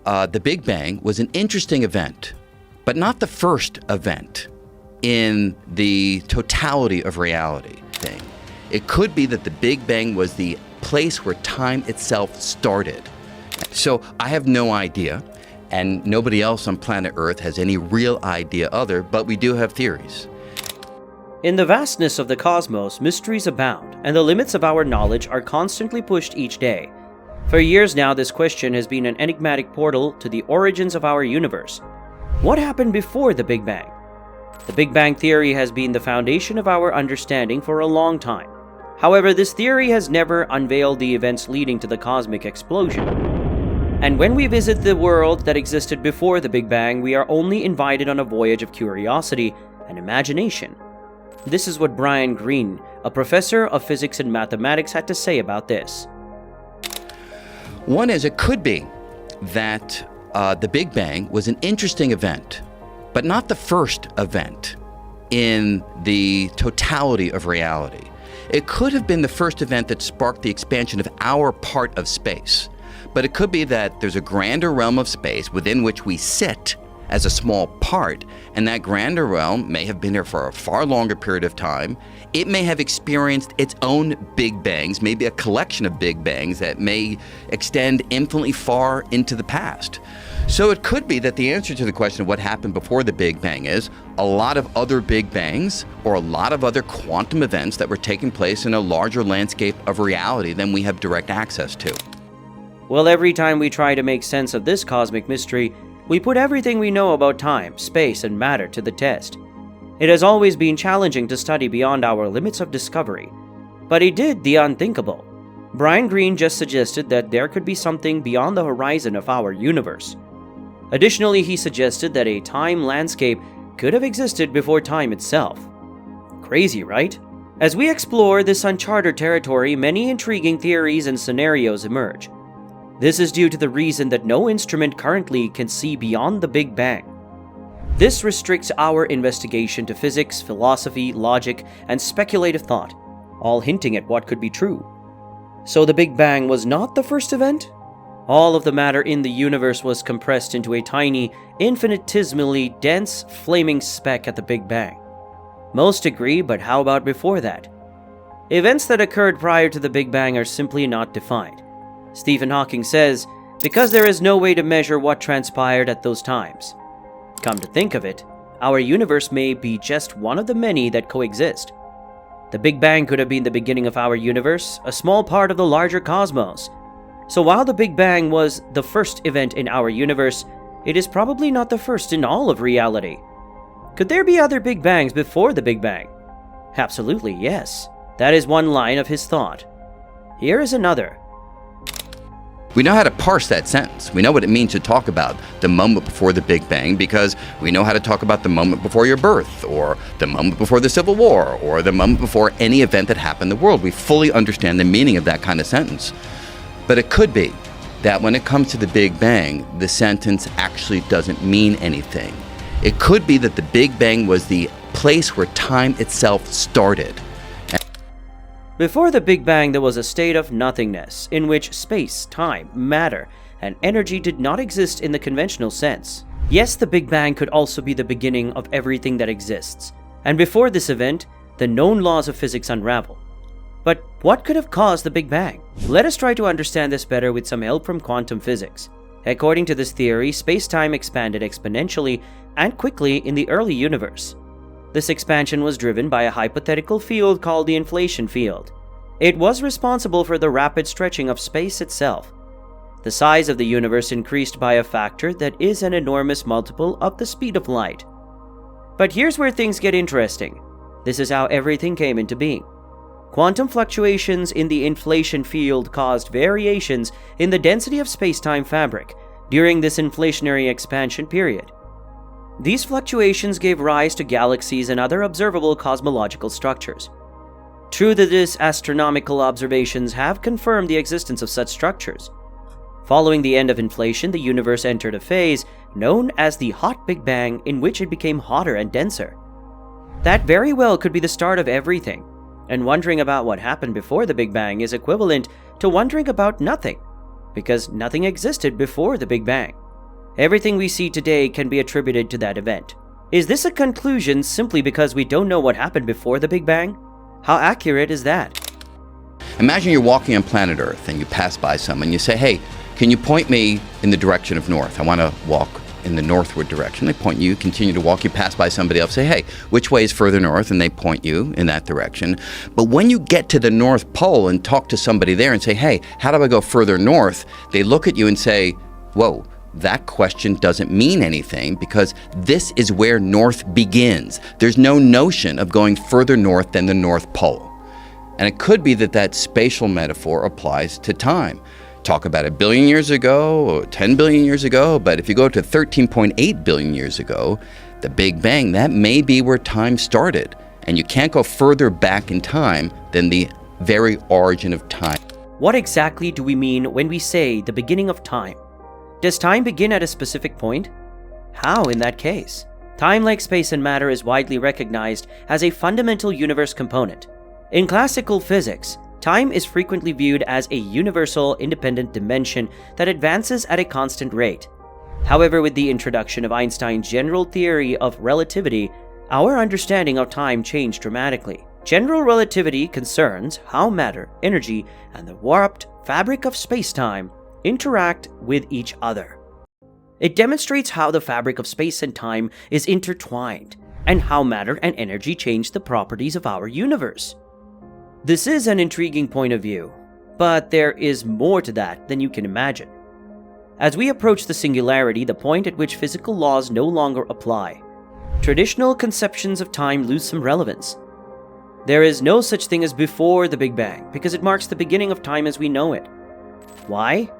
the Big Bang was an interesting event, but not the first event in the totality of reality thing. It could be that the Big Bang was the place where time itself started. So I have no idea, and nobody else on planet Earth has any real idea either, but we do have theories. In the vastness of the cosmos, mysteries abound, and the limits of our knowledge are constantly pushed each day. For years now, this question has been an enigmatic portal to the origins of our universe. What happened before the Big Bang? The Big Bang theory has been the foundation of our understanding for a long time. However, this theory has never unveiled the events leading to the cosmic explosion. And when we visit the world that existed before the Big Bang, we are only invited on a voyage of curiosity and imagination. This is what Brian Greene, a professor of physics and mathematics, had to say about this. One is, it could be that the Big Bang was an interesting event, but not the first event in the totality of reality. It could have been the first event that sparked the expansion of our part of space, but it could be that there's a grander realm of space within which we sit as a small part, and that grander realm may have been there for a far longer period of time. It may have experienced its own Big Bangs, maybe a collection of Big Bangs that may extend infinitely far into the past. So it could be that the answer to the question of what happened before the Big Bang is a lot of other Big Bangs or a lot of other quantum events that were taking place in a larger landscape of reality than we have direct access to. Well, every time we try to make sense of this cosmic mystery, we put everything we know about time, space, and matter to the test. It has always been challenging to study beyond our limits of discovery. But he did the unthinkable. Brian Greene just suggested that there could be something beyond the horizon of our universe. Additionally, he suggested that a time landscape could have existed before time itself. Crazy, right? As we explore this uncharted territory, many intriguing theories and scenarios emerge. This is due to the reason that no instrument currently can see beyond the Big Bang. This restricts our investigation to physics, philosophy, logic, and speculative thought, all hinting at what could be true. So the Big Bang was not the first event? All of the matter in the universe was compressed into a tiny, infinitesimally dense, flaming speck at the Big Bang. Most agree, but how about before that? Events that occurred prior to the Big Bang are simply not defined. Stephen Hawking says, because there is no way to measure what transpired at those times. Come to think of it, our universe may be just one of the many that coexist. The Big Bang could have been the beginning of our universe, a small part of the larger cosmos. So while the Big Bang was the first event in our universe, it is probably not the first in all of reality. Could there be other Big Bangs before the Big Bang? Absolutely, yes. That is one line of his thought. Here is another. We know how to parse that sentence. We know what it means to talk about the moment before the Big Bang because we know how to talk about the moment before your birth, or the moment before the Civil War, or the moment before any event that happened in the world. We fully understand the meaning of that kind of sentence. But it could be that when it comes to the Big Bang, the sentence actually doesn't mean anything. It could be that the Big Bang was the place where time itself started. Before the Big Bang, there was a state of nothingness in which space, time, matter, and energy did not exist in the conventional sense. Yes, the Big Bang could also be the beginning of everything that exists, and before this event, the known laws of physics unravel. But what could have caused the Big Bang? Let us try to understand this better with some help from quantum physics. According to this theory, space-time expanded exponentially and quickly in the early universe. This expansion was driven by a hypothetical field called the inflation field. It was responsible for the rapid stretching of space itself. The size of the universe increased by a factor that is an enormous multiple of the speed of light. But here's where things get interesting. This is how everything came into being. Quantum fluctuations in the inflation field caused variations in the density of space-time fabric during this inflationary expansion period. These fluctuations gave rise to galaxies and other observable cosmological structures. True that these astronomical observations have confirmed the existence of such structures. Following the end of inflation, the universe entered a phase known as the Hot Big Bang, in which it became hotter and denser. That very well could be the start of everything, and wondering about what happened before the Big Bang is equivalent to wondering about nothing, because nothing existed before the Big Bang. Everything we see today can be attributed to that event. Is this a conclusion simply because we don't know what happened before the Big Bang? How accurate is that? Imagine you're walking on planet Earth and you pass by someone. You say, hey, can you point me in the direction of north? I want to walk in the northward direction. They point you, continue to walk. You pass by somebody else, say, hey, which way is further north? And they point you in that direction. But when you get to the North Pole and talk to somebody there and say, hey, how do I go further north? They look at you and say, whoa, that question doesn't mean anything because this is where north begins. There's no notion of going further north than the North Pole. And it could be that that spatial metaphor applies to time. Talk about 1 billion years ago or 10 billion years ago, but if you go to 13.8 billion years ago, the Big Bang, that may be where time started. And you can't go further back in time than the very origin of time. What exactly do we mean when we say the beginning of time? Does time begin at a specific point? How in that case? Time, like space and matter, is widely recognized as a fundamental universe component. In classical physics, time is frequently viewed as a universal, independent dimension that advances at a constant rate. However, with the introduction of Einstein's general theory of relativity, our understanding of time changed dramatically. General relativity concerns how matter, energy, and the warped fabric of space-time interact with each other. It demonstrates how the fabric of space and time is intertwined, and how matter and energy change the properties of our universe. This is an intriguing point of view, but there is more to that than you can imagine. As we approach the singularity, the point at which physical laws no longer apply, traditional conceptions of time lose some relevance. There is no such thing as before the Big Bang, because it marks the beginning of time as we know it. Why?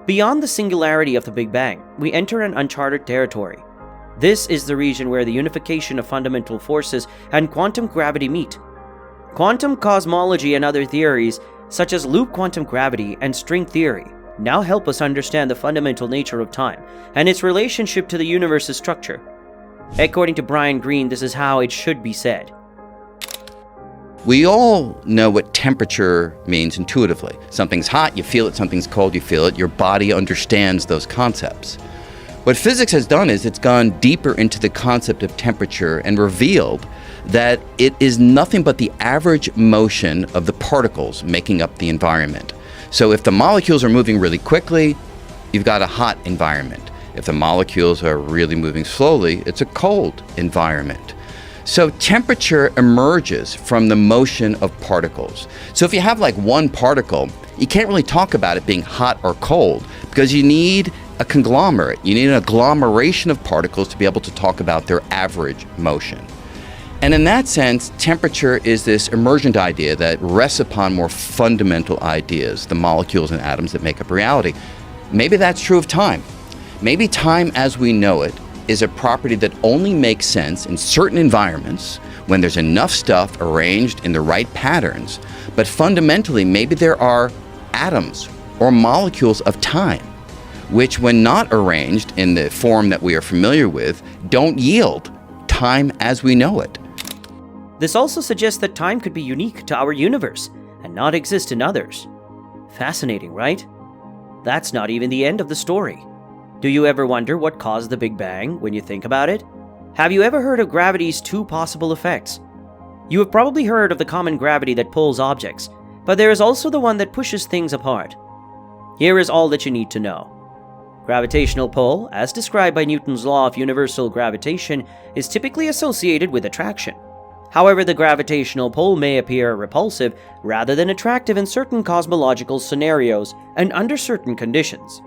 Beyond the singularity of the Big Bang, we enter an uncharted territory. This is the region where the unification of fundamental forces and quantum gravity meet. Quantum cosmology and other theories, such as loop quantum gravity and string theory, now help us understand the fundamental nature of time and its relationship to the universe's structure. According to Brian Greene, this is how it should be said. We all know what temperature means intuitively. Something's hot, you feel it. Something's cold, you feel it. Your body understands those concepts. What physics has done is it's gone deeper into the concept of temperature and revealed that it is nothing but the average motion of the particles making up the environment. So if the molecules are moving really quickly, you've got a hot environment. If the molecules are really moving slowly, it's a cold environment. So temperature emerges from the motion of particles. So if you have like one particle, you can't really talk about it being hot or cold because you need a conglomerate. You need an agglomeration of particles to be able to talk about their average motion. And in that sense, temperature is this emergent idea that rests upon more fundamental ideas, the molecules and atoms that make up reality. Maybe that's true of time. Maybe time as we know it is a property that only makes sense in certain environments when there's enough stuff arranged in the right patterns. But fundamentally, maybe there are atoms or molecules of time, which when not arranged in the form that we are familiar with, don't yield time as we know it. This also suggests that time could be unique to our universe and not exist in others. Fascinating, right? That's not even the end of the story. Do you ever wonder what caused the Big Bang when you think about it? Have you ever heard of gravity's two possible effects? You have probably heard of the common gravity that pulls objects, but there is also the one that pushes things apart. Here is all that you need to know. Gravitational pull, as described by Newton's law of universal gravitation, is typically associated with attraction. However, the gravitational pull may appear repulsive rather than attractive in certain cosmological scenarios and under certain conditions.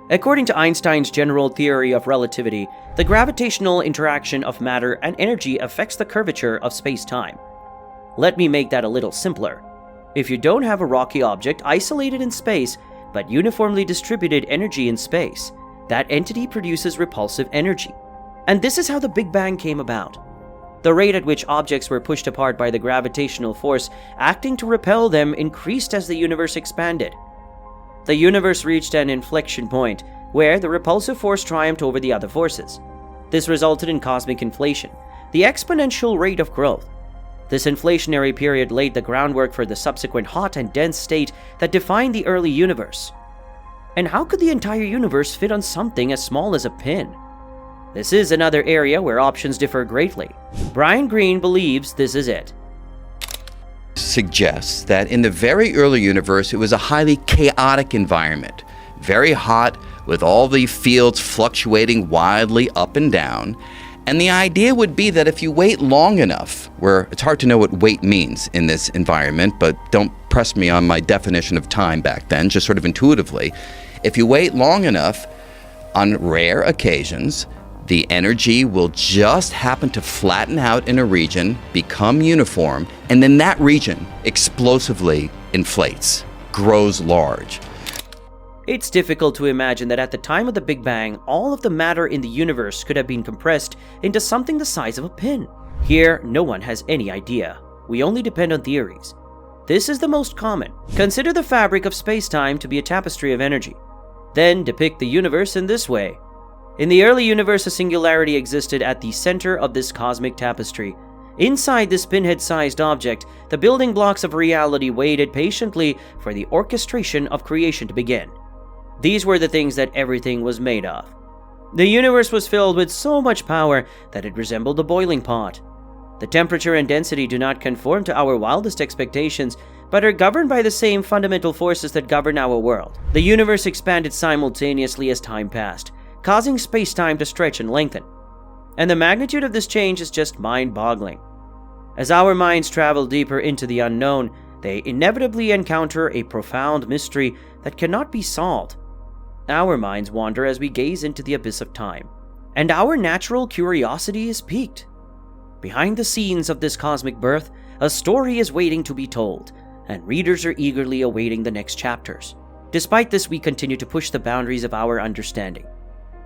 According to Einstein's general theory of relativity, the gravitational interaction of matter and energy affects the curvature of space-time. Let me make that a little simpler. If you don't have a rocky object isolated in space, but uniformly distributed energy in space, that entity produces repulsive energy. And this is how the Big Bang came about. The rate at which objects were pushed apart by the gravitational force acting to repel them increased as the universe expanded. The universe reached an inflection point where the repulsive force triumphed over the other forces. This resulted in cosmic inflation, the exponential rate of growth. This inflationary period laid the groundwork for the subsequent hot and dense state that defined the early universe. And how could the entire universe fit on something as small as a pin? This is another area where options differ greatly. Brian Greene believes this is it. Suggests that in the very early universe, it was a highly chaotic environment, very hot, with all the fields fluctuating wildly up and down. And the idea would be that if you wait long enough, where it's hard to know what wait means in this environment, but don't press me on my definition of time back then, just sort of intuitively. If you wait long enough, on rare occasions, the energy will just happen to flatten out in a region, become uniform, and then that region explosively inflates, grows large. It's difficult to imagine that at the time of the Big Bang, all of the matter in the universe could have been compressed into something the size of a pin. Here, no one has any idea. We only depend on theories. This is the most common. Consider the fabric of space-time to be a tapestry of energy. Then depict the universe in this way. In the early universe, a singularity existed at the center of this cosmic tapestry. Inside this pinhead-sized object, the building blocks of reality waited patiently for the orchestration of creation to begin. These were the things that everything was made of. The universe was filled with so much power that it resembled a boiling pot. The temperature and density do not conform to our wildest expectations, but are governed by the same fundamental forces that govern our world. The universe expanded simultaneously as time passed, causing space-time to stretch and lengthen. And the magnitude of this change is just mind-boggling. As our minds travel deeper into the unknown, they inevitably encounter a profound mystery that cannot be solved. Our minds wander as we gaze into the abyss of time, and our natural curiosity is piqued. Behind the scenes of this cosmic birth, a story is waiting to be told, and readers are eagerly awaiting the next chapters. Despite this, we continue to push the boundaries of our understanding.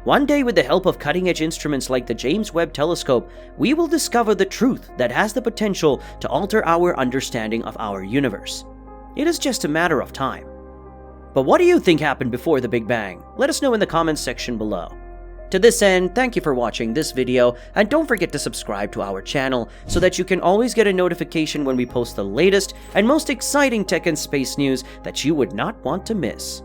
One day, with the help of cutting-edge instruments like the James Webb Telescope, we will discover the truth that has the potential to alter our understanding of our universe. It is just a matter of time. But what do you think happened before the Big Bang? Let us know in the comments section below. To this end, thank you for watching this video, and don't forget to subscribe to our channel so that you can always get a notification when we post the latest and most exciting tech and space news that you would not want to miss.